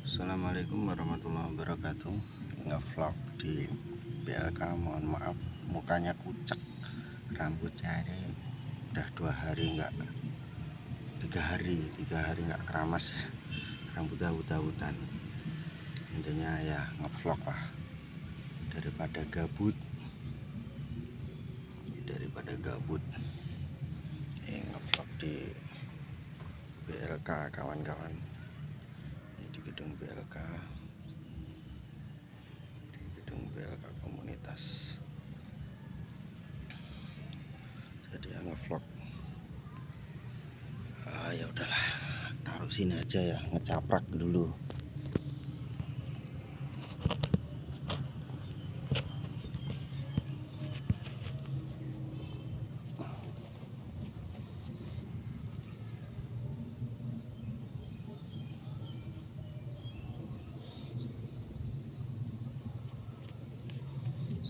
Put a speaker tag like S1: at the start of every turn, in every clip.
S1: Assalamualaikum warahmatullahi wabarakatuh. Ngevlog di BLK, mohon maaf mukanya kucek, rambutnya ini udah 2 hari enggak, 3 hari enggak keramas, rambutnya hutan. Intinya ya ngevlog lah, daripada gabut. Ngevlog di BLK kawan-kawan. Di gedung BLK komunitas. Jadi ya ngevlog. Ya udahlah, taruh sini aja ya, ngecaprak dulu.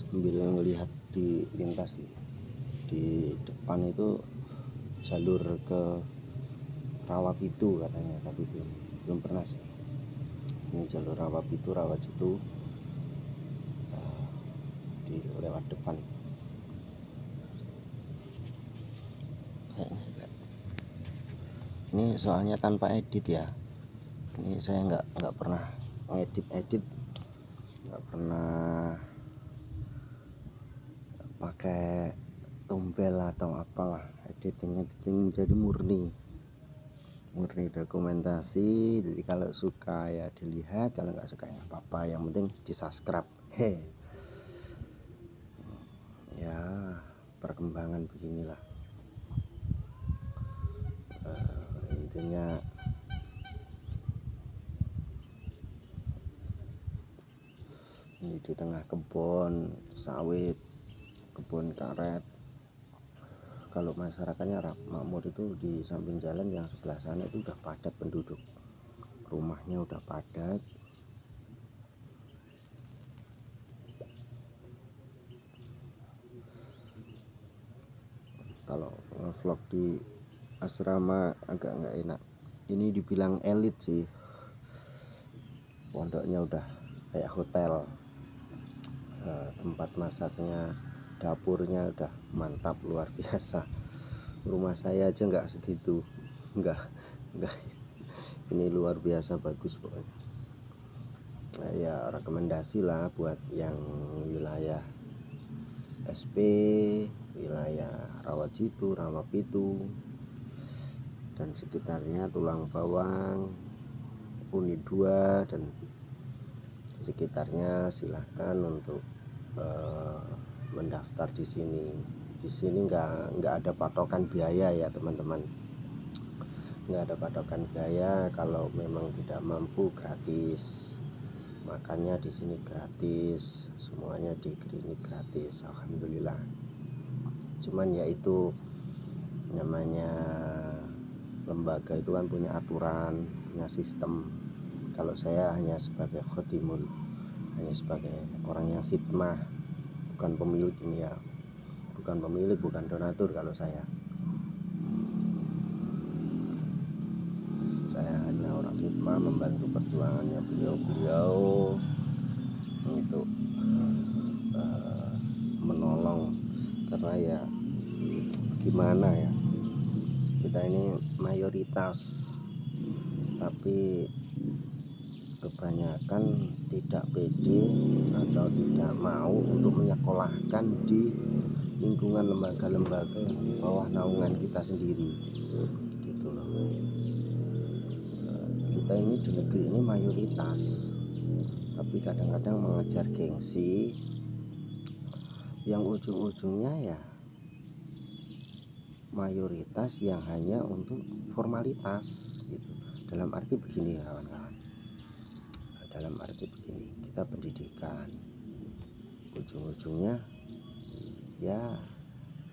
S1: Sambil melihat di lintas di depan itu jalur ke Rawapitu katanya, tapi belum pernah sih. Ini jalur Rawapitu Rawajitu, di lewat depan kayaknya. Ini soalnya tanpa edit ya, ini saya nggak pernah ngedit, nggak pernah pakai tombel atau apalah. Editing jadi murni dokumentasi. Jadi kalau suka ya dilihat, kalau nggak suka ya apa-apa, yang penting di subscribe. Ya perkembangan beginilah. Intinya ini di tengah kebun sawit, kebun karet. Kalau masyarakatnya makmur itu di samping jalan yang sebelah sana itu udah padat penduduk, rumahnya udah padat. Kalau ngevlog di asrama agak nggak enak. Ini dibilang elit sih, pondoknya udah kayak hotel. Tempat masaknya, dapurnya udah mantap, luar biasa. Rumah saya aja nggak segitu, nggak ini luar biasa bagus pokoknya. Ya rekomendasi lah buat yang wilayah SP, wilayah Rawajitu, Rawapitu dan sekitarnya, Tulang Bawang, Uni 2 dan sekitarnya, silahkan untuk mendaftar di sini. Di sini nggak ada patokan biaya ya teman-teman, nggak ada patokan biaya. Kalau memang tidak mampu, gratis. Makannya di sini gratis, semuanya di klinik gratis, alhamdulillah. Cuman ya itu namanya lembaga itu kan punya aturan, punya sistem. Kalau saya hanya sebagai khotimul, hanya sebagai orang yang khidmah, bukan pemilik ini ya, bukan pemilik, bukan donatur. Kalau saya hanya orang khidmah, membantu perjuangannya beliau untuk menolong. Karena ya gimana ya, kita ini mayoritas, tapi kebanyakan tidak pede atau tidak mau untuk menyekolahkan di lingkungan lembaga-lembaga yang di bawah naungan kita sendiri, gitu loh. Kita ini di negeri ini mayoritas, tapi kadang-kadang mengejar gengsi yang ujung-ujungnya ya mayoritas yang hanya untuk formalitas, gitu. Dalam arti begini ya kawan-kawan, dalam arti begini, kita pendidikan ujung-ujungnya ya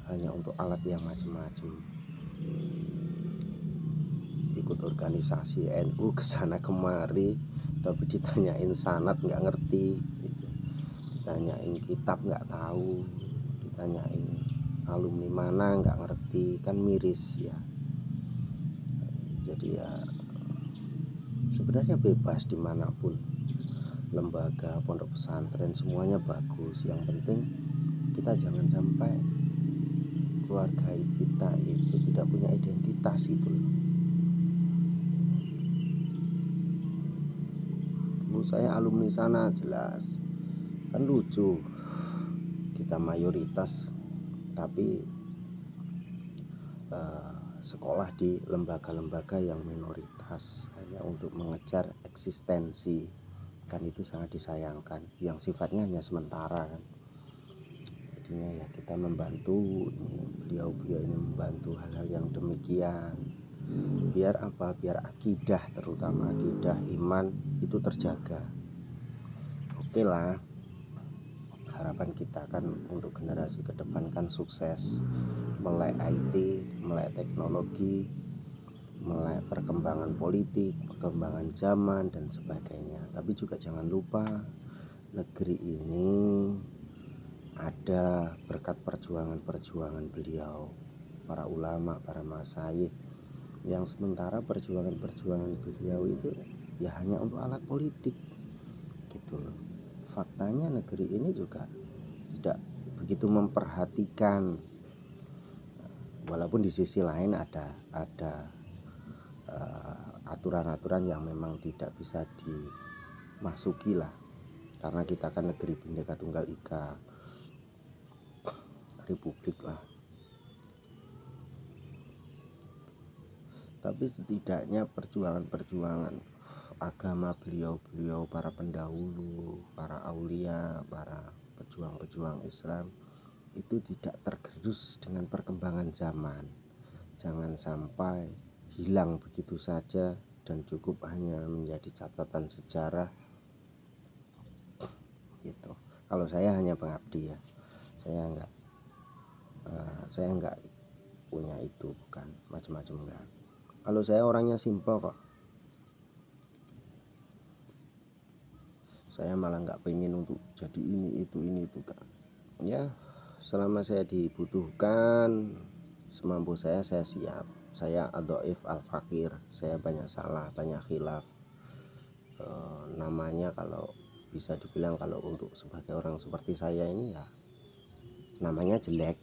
S1: hanya untuk alat yang macam-macam. Ikut organisasi NU kesana kemari, tapi ditanyain sanad nggak ngerti, gitu. Ditanyain kitab nggak tahu, ditanyain alumni mana nggak ngerti, kan miris ya. Jadi ya seperti sebenarnya bebas dimanapun, lembaga, pondok pesantren, semuanya bagus. Yang penting kita jangan sampai keluarga kita itu tidak punya identitas itu loh. Dulu saya alumni sana, jelas kan lucu, kita mayoritas tapi sekolah di lembaga-lembaga yang minoritas hanya untuk mengejar eksistensi, kan itu sangat disayangkan, yang sifatnya hanya sementara kan. Jadinya ya kita membantu, beliau-beliau ini membantu hal-hal yang demikian, biar apa, biar akidah, terutama akidah iman itu terjaga. Oke lah, harapan kita kan untuk generasi ke depan kan sukses, melek IT, melek teknologi, melek perkembangan politik, perkembangan zaman dan sebagainya. Tapi juga jangan lupa negeri ini ada berkat perjuangan-perjuangan beliau, para ulama, para masyayikh, yang sementara perjuangan-perjuangan beliau itu ya hanya untuk alat politik gitu loh. Faktanya negeri ini juga tidak begitu memperhatikan, walaupun di sisi lain ada aturan-aturan yang memang tidak bisa dimasuki lah, karena kita kan negeri Bhinneka Tunggal Ika, republik lah. Tapi setidaknya perjuangan-perjuangan agama beliau-beliau, para pendahulu, para aulia, para pejuang-pejuang Islam itu tidak tergerus dengan perkembangan zaman. Jangan sampai hilang begitu saja dan cukup hanya menjadi catatan sejarah gitu. Kalau saya hanya pengabdi ya, saya enggak punya itu, bukan macam-macam enggak. Kalau saya orangnya simpel kok, saya malah nggak pengen untuk jadi ini itu kan. Ya selama saya dibutuhkan, semampu saya siap. Saya ad-dhaif al-fakir, saya banyak salah, banyak khilaf. Namanya kalau bisa dibilang, kalau untuk sebagai orang seperti saya ini ya namanya jelek.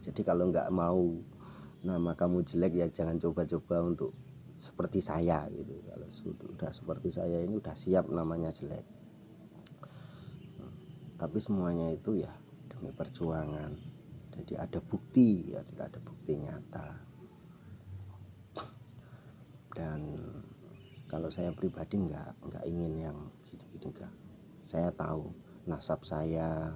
S1: Jadi kalau nggak mau nama kamu jelek ya jangan coba-coba untuk seperti saya gitu. Kalau sudah seperti saya ini udah siap namanya jelek. Tapi semuanya itu ya demi perjuangan. Jadi ada bukti, ya tidak ada bukti nyata. Dan kalau saya pribadi nggak ingin yang gini-gini kan. Saya tahu nasab saya,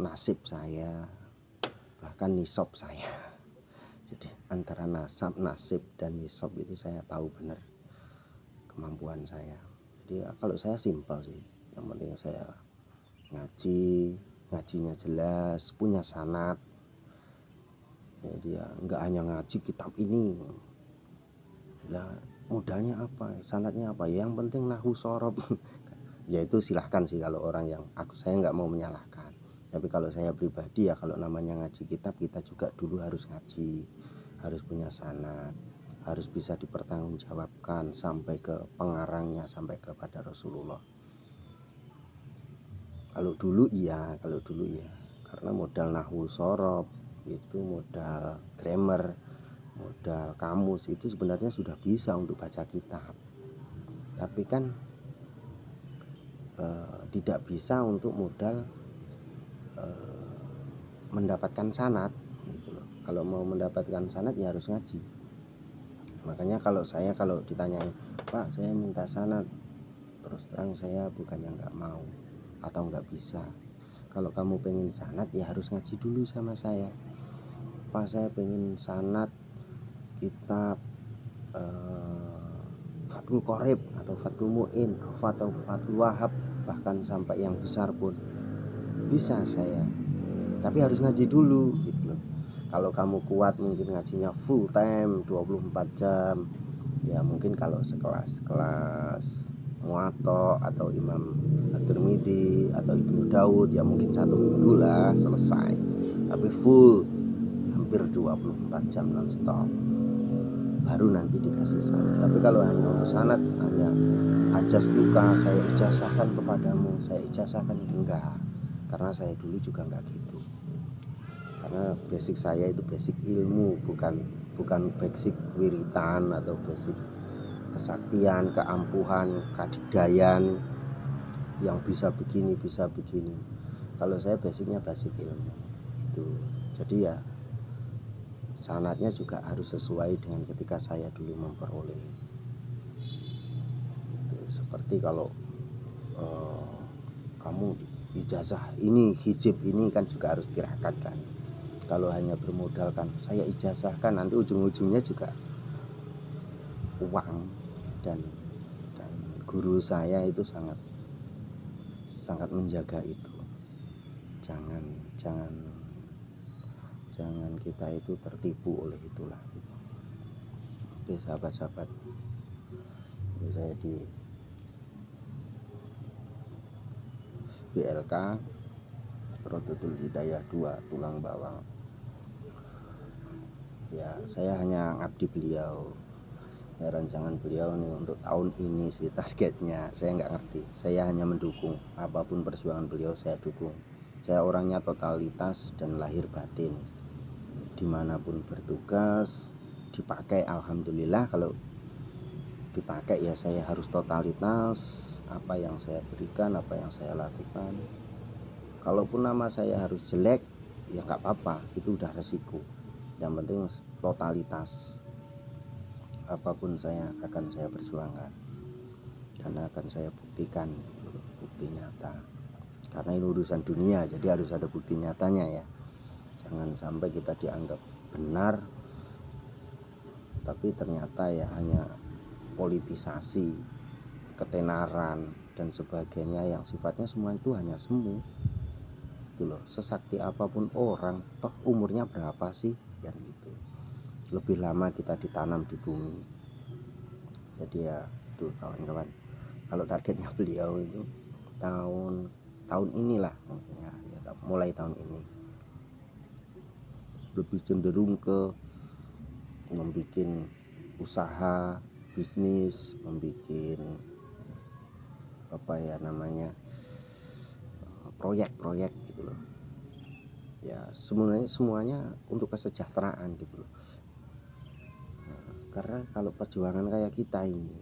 S1: nasib saya, bahkan nisab saya. Jadi antara nasib dan nisab itu saya tahu benar kemampuan saya. Jadi ya, kalau saya simpel sih, yang penting saya ngajinya jelas, punya sanad. Jadi ya nggak hanya ngaji kitab ini ya, modalnya apa, sanadnya apa, yang penting nahwu shorob. Ya itu silahkan sih kalau orang yang saya nggak mau menyalahkan. Tapi kalau saya pribadi ya, kalau namanya ngaji kitab, kita juga dulu harus ngaji, harus punya sanad, harus bisa dipertanggungjawabkan sampai ke pengarangnya, sampai kepada Rasulullah. Kalau dulu iya, karena modal nahwu shorob itu, modal grammar, modal kamus itu sebenarnya sudah bisa untuk baca kitab. Tapi kan tidak bisa untuk modal mendapatkan sanad gitu loh. Kalau mau mendapatkan sanad ya harus ngaji. Makanya kalau ditanyain, Pak saya minta sanad, terus terang saya bukannya nggak mau atau nggak bisa. Kalau kamu pengen sanad ya harus ngaji dulu sama saya. Pak saya pengen sanad kitab Fathul Qorib atau Fathul Mu'in atau Fathul Wahab, bahkan sampai yang besar pun bisa saya, tapi harus ngaji dulu gitu loh. Kalau kamu kuat mungkin ngajinya full time 24 jam ya, mungkin kalau kelas Muwatta atau Imam At-Tirmidzi atau Ibnu Daud ya mungkin 1 minggu lah selesai. Tapi full hampir 24 jam non-stop baru nanti dikasih sanad. Tapi kalau hanya untuk sanad, hanya ajas luka saya ijazahkan kepadamu, saya ijazahkan, enggak, karena saya dulu juga enggak gitu. Karena basic saya itu basic ilmu, bukan basic wiritan atau basic kesaktian, keampuhan, kadigdayan yang bisa begini bisa begini. Kalau saya basicnya basic ilmu itu. Jadi ya sanadnya juga harus sesuai dengan ketika saya dulu memperoleh. Gitu. Seperti kalau kamu ijazah ini, hijab ini kan juga harus dirakatkan. Kalau hanya bermodalkan saya ijazahkan, nanti ujung-ujungnya juga uang. Dan guru saya itu sangat menjaga itu. Jangan kita itu tertipu oleh itulah gitu. Oke sahabat-sahabat, ini saya di BLK Rodotul Hidayah 2 Tulang Bawang. Ya saya hanya ngabdi beliau ya, rancangan beliau nih untuk tahun ini sih targetnya. Saya nggak ngerti, saya hanya mendukung apapun perjuangan beliau, saya dukung. Saya orangnya totalitas dan lahir batin, dimanapun bertugas dipakai alhamdulillah. Kalau dipakai ya saya harus totalitas, apa yang saya berikan, apa yang saya lakukan. Kalaupun nama saya harus jelek ya nggak apa-apa, itu udah resiko. Yang penting totalitas, apapun akan saya perjuangkan dan akan saya buktikan, bukti nyata. Karena ini urusan dunia, jadi harus ada bukti nyatanya ya. Jangan sampai kita dianggap benar tapi ternyata ya hanya politisasi, ketenaran dan sebagainya yang sifatnya semua itu hanya semu. Itu loh, sesakti apapun orang, toh umurnya berapa sih yang itu. Lebih lama kita ditanam di bumi. Jadi ya itu kawan-kawan, kalau targetnya beliau itu tahun inilah ya, mulai tahun ini lebih cenderung ke membuat usaha bisnis, membuat apa ya namanya, proyek-proyek gitu loh ya, semuanya untuk kesejahteraan gitu loh. Karena kalau perjuangan kayak kita ini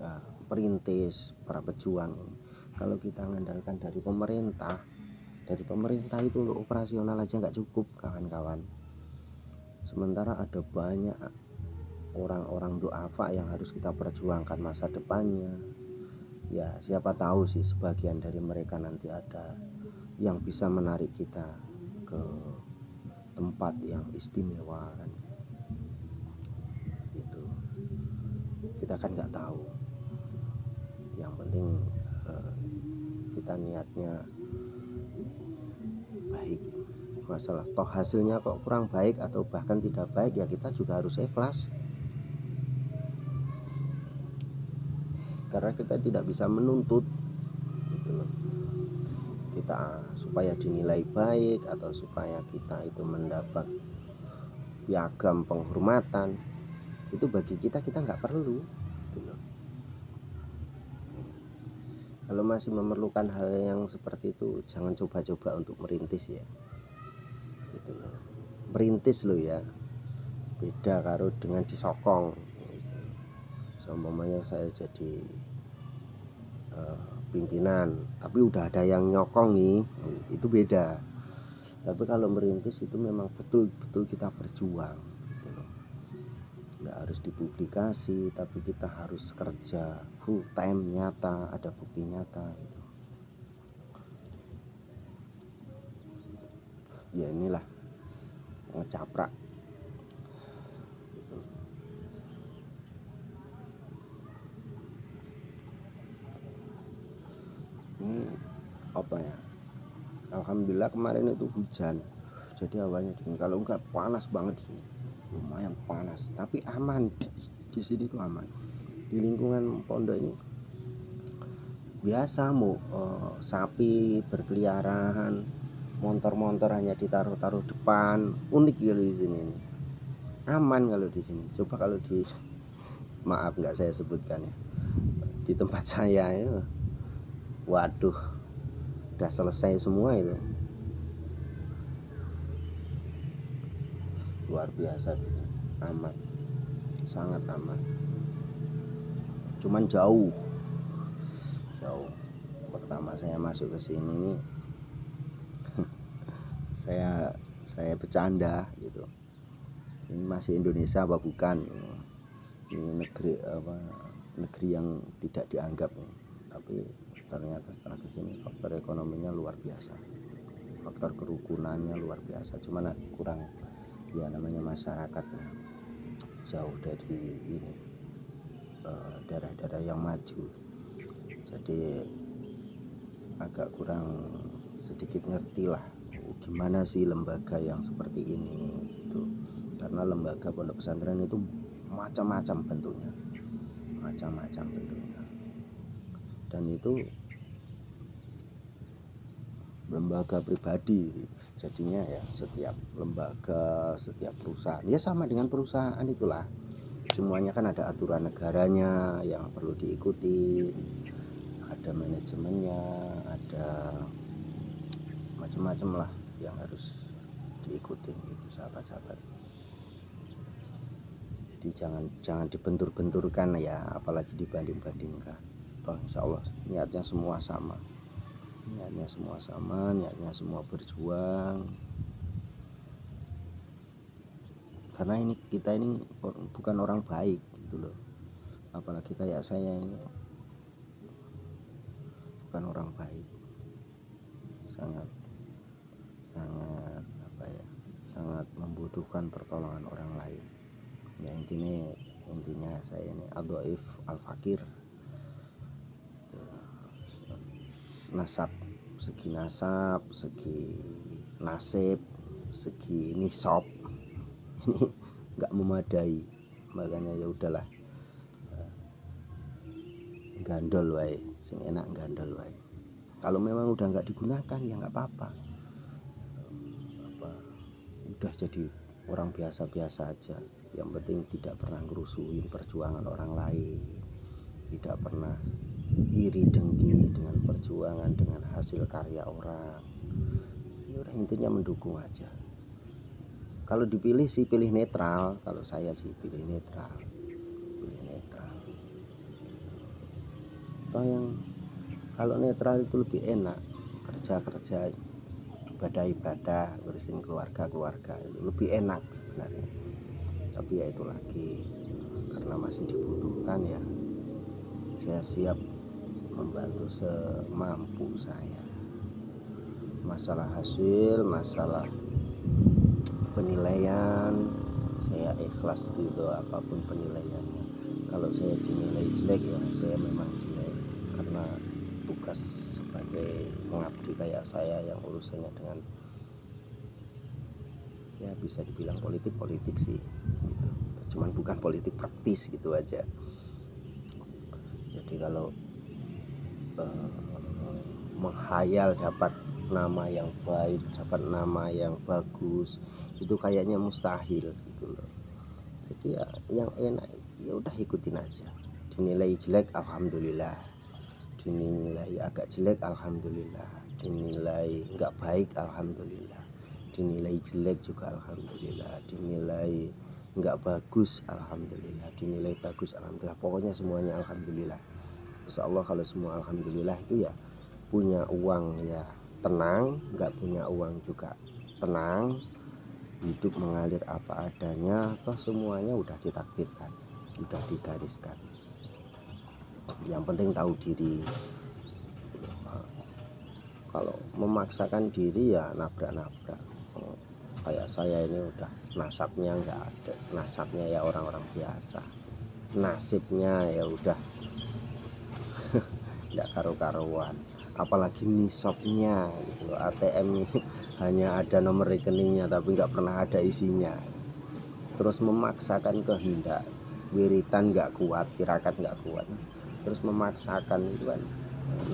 S1: ya, perintis, para pejuang ini, kalau kita mengandalkan dari pemerintah itu untuk operasional aja nggak cukup kawan-kawan. Sementara ada banyak orang-orang duafa yang harus kita perjuangkan masa depannya. Ya siapa tahu sih sebagian dari mereka nanti ada yang bisa menarik kita ke tempat yang istimewa kan. Itu kita kan nggak tahu. Yang penting kita niatnya baik. Masalah toh hasilnya kok kurang baik atau bahkan tidak baik, ya kita juga harus ikhlas. Karena kita tidak bisa menuntut gitu loh, kita supaya dinilai baik atau supaya kita itu mendapat piagam penghormatan. Itu bagi kita nggak perlu gitu loh. Kalau masih memerlukan hal yang seperti itu, jangan coba-coba untuk merintis ya gitu loh. Merintis loh ya, beda karo dengan disokong. Seumpamanya saya jadi pimpinan tapi udah ada yang nyokong nih, itu beda. Tapi kalau merintis itu memang betul-betul kita berjuang gitu loh. Nggak harus dipublikasi, tapi kita harus kerja full time nyata, ada bukti nyata gitu. Ya inilah ngecaprak gitu. Ini apa ya, alhamdulillah kemarin itu hujan, jadi awalnya dingin. Kalau enggak panas banget sih, lumayan panas, tapi aman di sini tuh aman. Di lingkungan pondok ini biasa mau sapi berkeliaran, motor-motor hanya ditaruh depan, unik gitu di sini. aman kalau di sini. Coba kalau di, maaf nggak saya sebutkan ya, di tempat saya itu, waduh, udah selesai semua itu, luar biasa, aman, sangat aman. Cuman jauh. Pertama saya masuk ke sini nih, saya bercanda gitu, ini masih Indonesia apa bukan, ini negeri yang tidak dianggap, tapi ternyata setelah kesini faktor ekonominya luar biasa, faktor kerukunannya luar biasa. Cuman kurang ya, namanya masyarakatnya jauh dari ini, daerah-daerah yang maju, jadi agak kurang sedikit ngerti lah gimana sih lembaga yang seperti ini gitu. Karena lembaga pondok pesantren itu macam-macam bentuknya, dan itu lembaga pribadi jadinya ya. Setiap lembaga, setiap perusahaan ya sama dengan perusahaan itulah, semuanya kan ada aturan negaranya yang perlu diikuti, ada manajemennya, ada macam-macam lah yang harus diikutin gitu, sahabat-sahabat. Jadi jangan dibentur-benturkan ya, apalagi dibanding-bandingkan. Oh, insya Allah niatnya semua sama, niatnya semua berjuang. Karena ini kita ini bukan orang baik gitu loh, apalagi kayak saya ini bukan orang baik, sangat sangat membutuhkan pertolongan orang lain ya. Intinya saya ini adhaif al-fakir, segi nasab, segi nasib, segi nisab ini nggak memadai, makanya ya udahlah, gandol wae, sing enak gandol wae. Kalau memang udah nggak digunakan ya nggak apa-apa, udah jadi orang biasa-biasa aja. Yang penting tidak pernah ngerusuin perjuangan orang lain, tidak pernah iri dengki dengan perjuangan, dengan hasil karya orang. Ya udah, intinya mendukung aja. Kalau dipilih sih pilih netral, kalau saya sih pilih netral. Toh yang kalau netral itu lebih enak, kerja ibadah, ngurusin keluarga itu lebih enak sebenarnya. Tapi ya itu lagi, karena masih dibutuhkan ya, saya siap membantu semampu saya. Masalah hasil, masalah penilaian, saya ikhlas gitu apapun penilaiannya. Kalau saya dinilai jelek ya saya memang jelek, karena tugas sebagai pengabdi kayak saya yang urusannya dengan ya bisa dibilang politik sih gitu. Cuman bukan politik praktis gitu aja. Jadi kalau menghayal dapat nama yang baik, dapat nama yang bagus, itu kayaknya mustahil gitu loh. Jadi ya yang enak ya udah ikutin aja. Dinilai jelek alhamdulillah, dinilai agak jelek alhamdulillah, dinilai nggak baik alhamdulillah, dinilai jelek juga alhamdulillah, dinilai nggak bagus alhamdulillah, dinilai bagus alhamdulillah, pokoknya semuanya alhamdulillah. Insya Allah kalau semua alhamdulillah itu ya punya uang ya tenang, nggak punya uang juga tenang, hidup mengalir apa adanya, toh semuanya udah ditakdirkan, udah digariskan. Yang penting tahu diri. Kalau memaksakan diri ya nabrak-nabrak. Kayak saya ini udah nasabnya nggak ada, nasabnya ya orang-orang biasa, nasibnya ya udah nggak karu-karuan, apalagi nisabnya gitu. ATM hanya ada nomor rekeningnya tapi nggak pernah ada isinya. Terus memaksakan kehendak, wiritan nggak kuat, tirakat nggak kuat, terus memaksakan, itu kan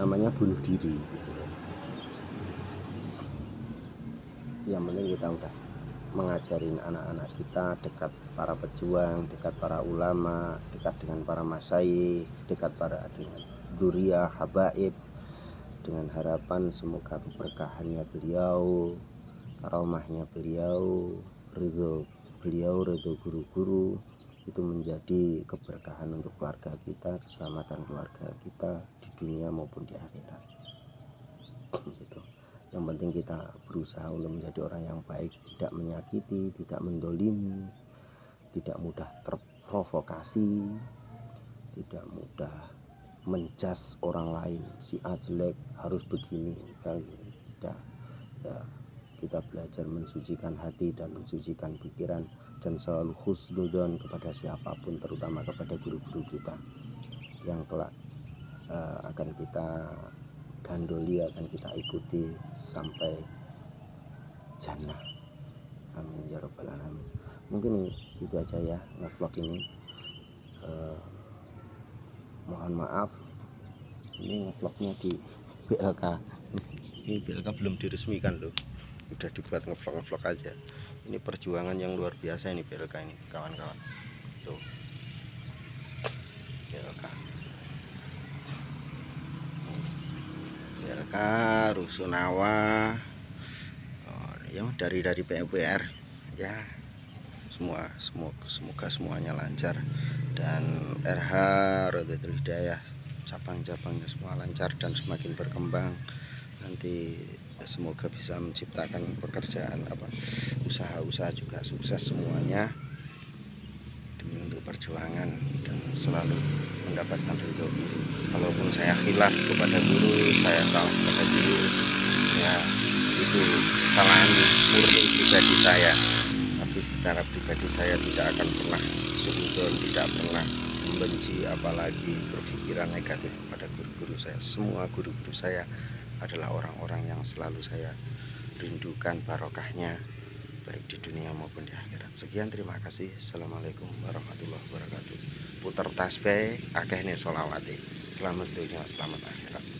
S1: namanya bunuh diri gitu. Yang penting kita udah mengajarin anak-anak kita dekat para pejuang, dekat para ulama, dekat dengan para masyayikh, dekat dengan dzurriyyah habaib, dengan harapan semoga keberkahannya beliau, karomahnya beliau, ridho guru-guru itu menjadi keberkahan untuk keluarga kita, keselamatan keluarga kita di dunia maupun di akhirat. Gitu. Yang penting kita berusaha untuk menjadi orang yang baik, tidak menyakiti, tidak mendolimi, tidak mudah terprovokasi, tidak mudah menjas orang lain, si A jelek harus begini, kan tidak ya. Kita belajar mensucikan hati dan mensucikan pikiran dan selalu husnudzon kepada siapapun, terutama kepada guru-guru kita yang kelak akan kita gandoli, akan kita ikuti sampai jannah. Amin ya rabbal alamin. Mungkin itu aja ya ngevlog ini. Mohon maaf ini ngevlognya di BLK. Ini BLK belum diresmikan loh, udah dibuat ngevlog aja. Ini perjuangan yang luar biasa ini BLK ini kawan-kawan. Tuh BLK Rusunawa, ya dari PUPR ya. Semoga semuanya lancar, dan RH Rodatul Hidayah cabang-cabangnya semua lancar dan semakin berkembang. Nanti semoga bisa menciptakan pekerjaan usaha-usaha juga sukses semuanya demi untuk perjuangan dan selalu mendapatkan ridho guru. Kalaupun saya khilaf kepada guru, saya salah kepada guru, ya itu kesalahan murni pribadi saya. Tapi secara pribadi saya tidak akan pernah suudzon, tidak pernah membenci, apalagi berpikiran negatif kepada guru-guru saya. Semua guru-guru saya adalah orang-orang yang selalu saya rindukan barokahnya, baik di dunia maupun di akhirat. Sekian, terima kasih. Assalamualaikum warahmatullahi wabarakatuh. Puter tasbih akeh nih sholawati. Selamat dunia, selamat akhirat.